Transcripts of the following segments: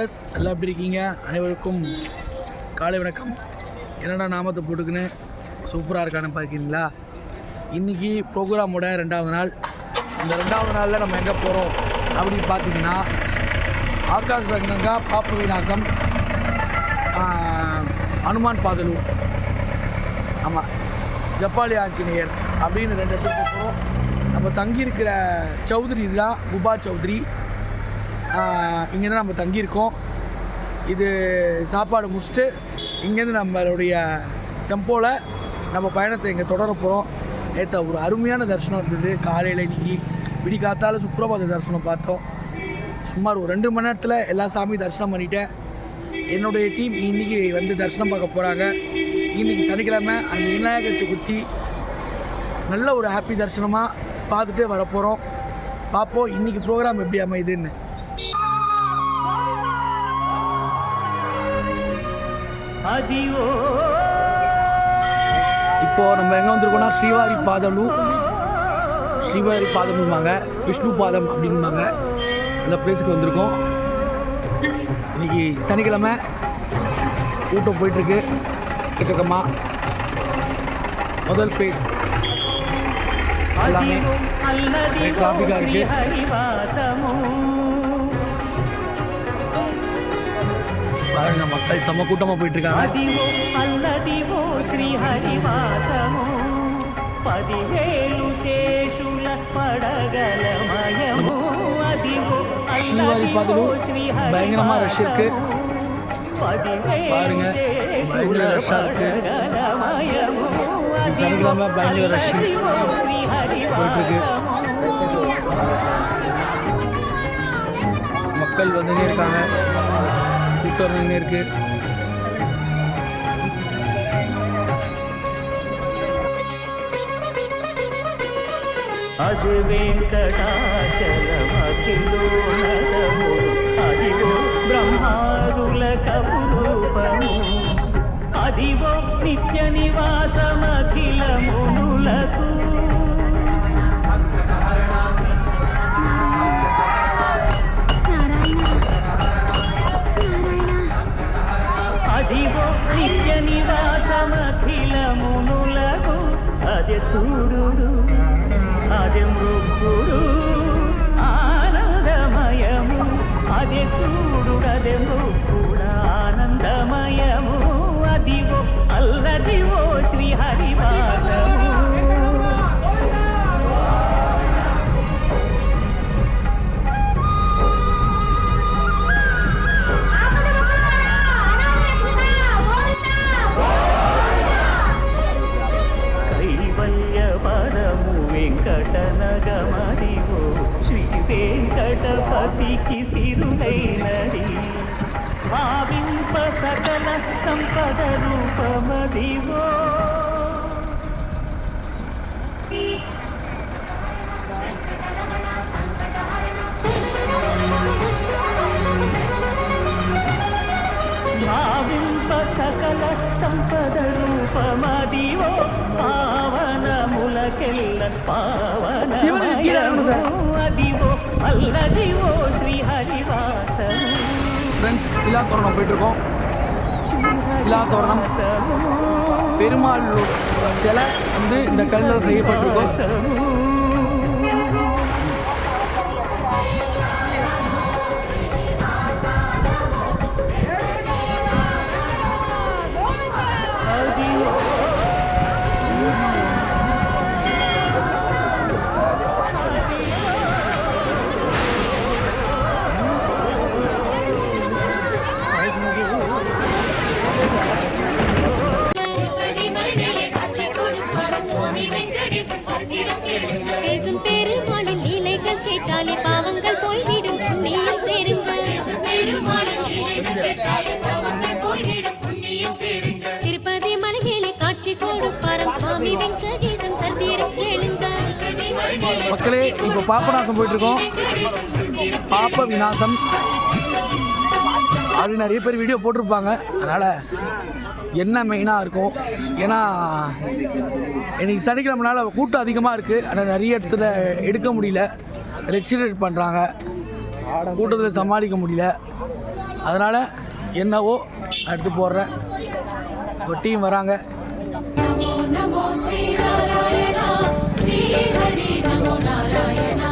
Viewers எல்லாம் எப்படி இருக்கீங்க? அனைவருக்கும் காலை வணக்கம். என்னடா நாமத்தை போட்டுக்குன்னு சூப்பராக இருக்கான்னு பார்க்குறீங்களா? இன்றைக்கி ப்ரோக்ராமோட 2வது நாள். இந்த 2வது நாளில் நம்ம எங்கே போகிறோம் அப்படின்னு பார்த்தீங்கன்னா, ஆகாஷ் கங்கா, பாப்ப விநாசம், அனுமான் பாதலூர், ஆமாம், ஜப்பாலி ஆஞ்சநேயர் அப்படின்னு 2 இடத்துக்கு போகிறோம். நம்ம தங்கியிருக்கிற சௌத்ரி தான் குபா சௌத்ரி. இங்கேருந்து நம்ம தங்கியிருக்கோம். இது சாப்பாடு முடிச்சுட்டு இங்கேருந்து நம்மளுடைய டெம்போவில் நம்ம பயணத்தை இங்கே தொடர போகிறோம். நேற்று ஒரு அருமையான தரிசனம் இருந்தது. காலையில் இன்றைக்கி விடிகாத்தால் சுப்ரபாத தரிசனம் பார்த்தோம். சுமார் ஒரு 2 மணி நேரத்தில் எல்லா சாமியும் தரிசனம் பண்ணிட்டேன். என்னுடைய டீம் இன்றைக்கி வந்து தரிசனம் பார்க்க போகிறாங்க. இன்றைக்கி சனிக்கிழமை அந்த விநாயகர் சதுர்த்தி. நல்ல ஒரு ஹாப்பி தரிசனமாக பார்த்துட்டு வரப்போகிறோம். பார்ப்போம் இன்றைக்கி ப்ரோக்ராம் எப்படி அமையுதுன்னு. இப்போது நம்ம எங்கே வந்திருக்கோம்னா ஸ்ரீவாரி பாதலூர், ஸ்ரீவாரி பாதம்பாங்க, விஷ்ணு பாதம் அப்படின்பாங்க. அந்த பிளேஸுக்கு வந்திருக்கோம். இன்றைக்கி சனிக்கிழமை கூட்டம் போயிட்டுருக்கு எக்கச்சக்கமாக. முதல் பிளேஸ் எல்லாமே டிராஃபிக்காக இருக்குது. பாருங்க, மக்கள் செம்ம கூட்டமாக போயிட்டுருக்காங்க. ஸ்ரீவாரி பாதலூர் பயங்கரமாக ரஷ் இருக்கு. பாருங்க, பயங்கர ரஷ்ஷாக இருக்கு. சனிக்கிழமை பயங்கர ரஷ் போயிட்டுருக்கு. மக்கள் வந்துன்னே இருக்காங்க, கூட்டம் வந்துன்னே இருக்கு. அது వెంకటాచలమఖిలోనదము అదివో బ్రహ్మాదుల కపురూపము అదివో నిత్య నివాసమఖిలమునులకు అదివో నిత్య నివాసమఖిలమునులకు అదే సూర్యుడు అదే మృక్కుడు ఆనందమయము, అదే చూడు అదే మృక్కుడు ఆనందమయము, అదివో అల్లదివో శ్రీహరివాసము. వెంకటనగమదివో శ్రీ వెంకటపతికి సిరులైనది, భావింప సకల సంపద రూపమదివో. భావింప సకల సంపద రూపమదివో, పావనములకెల్ల పావనమయము, అదివో అల్లదివో శ్రీహరివాసము. ஃப்ரெண்ட்ஸ், சிலா தோரணம் போயிட்டுருக்கோம். சிலா தோரணம் பெருமாள் சிலை வந்து இந்த கல்லில் செய்யப்பட்டிருக்கோம். திருப்பதி மலைமேலே காட்சி கொடுப்பாரம் சுவாமி வெங்கடேசம் சர்தீரம் கேளுங்க. மக்களே, இப்போ பாபநாசம் போயிட்டுருக்கோம். பாப்ப விநாசம் அது நிறைய பேர் வீடியோ போட்டிருப்பாங்க. அதனால் என்ன மெயினாக இருக்கும், ஏன்னா இன்றைக்கி சனிக்கிழமைனால கூட்டம் அதிகமாக இருக்குது. ஆனால் நிறைய இடத்துல எடுக்க முடியல, ரெக்சிலேட் பண்ணுறாங்க, கூட்டத்தில் சமாளிக்க முடியல. அதனால் என்னவோ எடுத்து போடுறேன். ஒரு டீம் வராங்க. நமோ நமோ ஸ்ரீ நாராயணா ஸ்ரீ ஹரி நமோ நாராயணா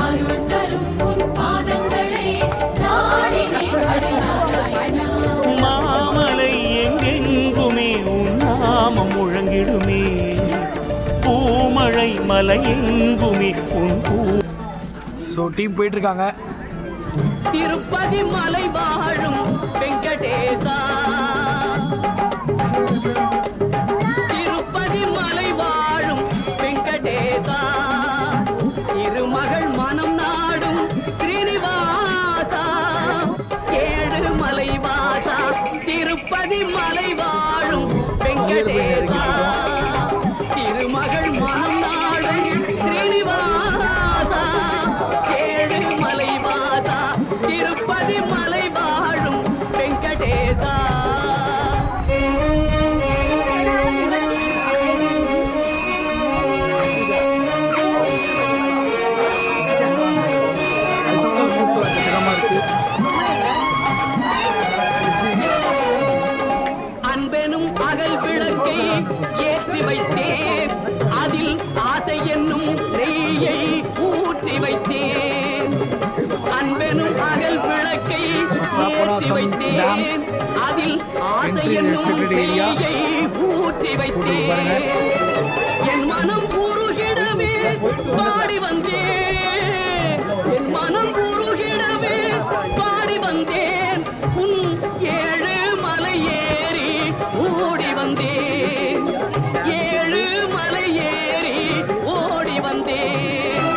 அருள் தரும் உன் பாதங்களை நாடினேன் ஹரி நாராயணா. மாமலை எங்கெங்குமே உன் நாமம் முழங்கிடுமே, பூமழை மலை எங்குமே உன் பூ. ஸோ டீம் போயிட்டுருக்காங்க. திருப்பதி மலை வாழும் வெங்கடேசா, திருப்பதி மலை வாழும் வெங்கடேசா, திருமகள் மனம் நாடும் ஸ்ரீனிவாசா, ஏழு மலை வாசா, திருப்பதி மலை வாழும் வெங்கடேசா, திருமகள் மனம் நாடும் ஸ்ரீனிவாசா, ஏழு மலை வாசா, திருப்பதி மலை வாழும் வெங்கடேசா. மக்கள் கூட்டம் எக்கச்சக்கமாக இருக்குது. அன்பெனும் அகல் விளக்கை ஏற்றி வைத்தேன், அதில் ஆசை என்னும் நெய்யை ஊற்றி வைத்தேன். அன்பெனும் அகல் விளக்கை ஏற்றி வைத்தேன், அதில் ஆசை என்னும் நெய்யை ஊற்றி வைத்தேன். என் மனம் உருகிடவே பாடி வந்தேன், என் மனம் உருகிடவே பாடி வந்தேன். உன் ஏழு மலை ஏறி ஓடி வந்தேன், ஏழு மலை ஏறி ஓடி வந்தேன்.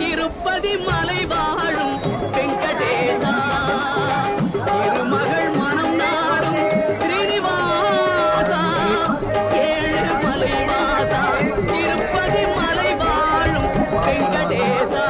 திருப்பதி மலை வாழும் வெங்கடேசா, திருமகள் மனம் நாடும் ஸ்ரீனிவாசா, ஏழு மலை வாசா, திருப்பதி மலை வாழும் வெங்கடேசா.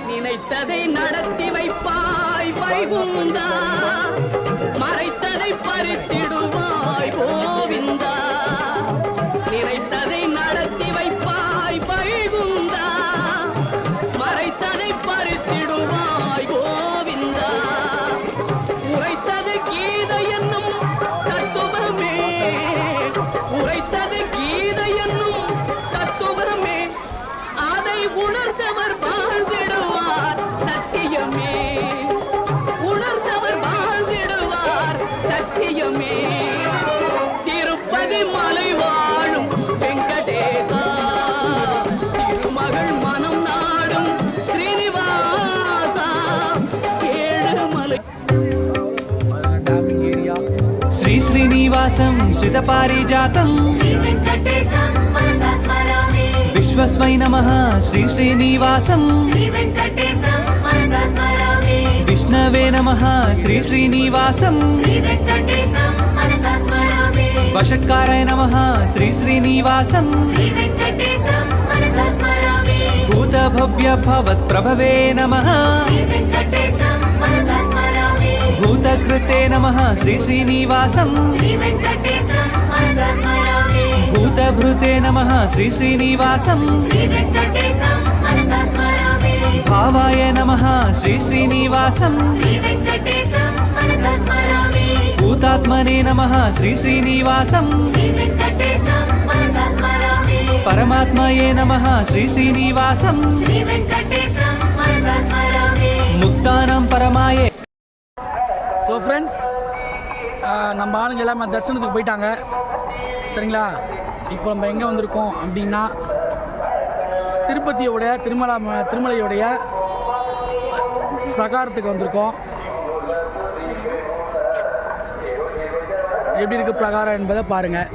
நினைத்ததை நடத்தி வைப்பாய் வைகுந்தா, மறைத்ததை பறித்திடுவாய் கோவிந்தா. நினைத்ததை நடத்தி வைப்பாய் வைகுந்தா, மறைத்ததை பறித்திடுவாய் கோவிந்தா. உரைத்தது கீதை என்னும் தத்துவமே, உரைத்தது கீதை என்னும் தத்துவமே, அதை உணர்ந்தவர் வாழ்ந்திடுவார் சத்தியமே, உணர்ந்தவர் வாழ்ந்திடுவார் சத்தியமே. திருப்பதி மலை வாழும் வெங்கடேசா, திருமகள் மனம் நாடும் ஸ்ரீனிவாசா, ஏழு மலை. டேமிங் ஏரியா. శ్రీ శ్రీనివాసం శ్రితపారిజాతం శ్రీ వెంకటేశం మనసా స్మరామి, విశ్వస్మై నమః శ్రీ శ్రీనివాసం శ్రీ వెంకటేశం మనసా స్మరామి, విష్ణవే నమః శ్రీ శ్రీనివాసం శ్రీ వెంకటేశం మనసా స్మరామి, వషట్కారాయ నమః శ్రీ శ్రీనివాసం శ్రీ వెంకటేశం మనసా స్మరామి, భూతభవ్య భవత్ప్రభవే నమః శ్రీ వెంకటేశం మనసా స్మరామి, భూతకృతే నమః శ్రీ శ్రీనివాసం శ్రీ వెంకటేశం మనసా స్మరామి, భూతభృతే నమః శ్రీ శ్రీనివాసం శ్రీ వెంకటేశం మనసా స్మరామి, భావాయ నమః శ్రీ శ్రీనివాసం శ్రీ వెంకటేశం మనసా స్మరామి, భూతాత్మనే నమః శ్రీ శ్రీనివాసం శ్రీ వెంకటేశం మనసా స్మరామి, పరమాత్మయే నమః శ్రీ శ్రీనివాసం శ్రీ వెంకటేశం మనసా స్మరామి. ముక్తానం పరమాయే. ஸோ ஃப்ரெண்ட்ஸ், நம்ம ஆளுங்க எல்லாமே தரிசனத்துக்கு போயிட்டாங்க. சரிங்களா? இப்போ நம்ம எங்கே வந்திருக்கோம் அப்படின்னா திருப்பதியோடைய திருமலையோடைய பிரகாரத்துக்கு வந்திருக்கோம். எப்படி இருக்குது பிரகாரம் என்பதை பாருங்கள்.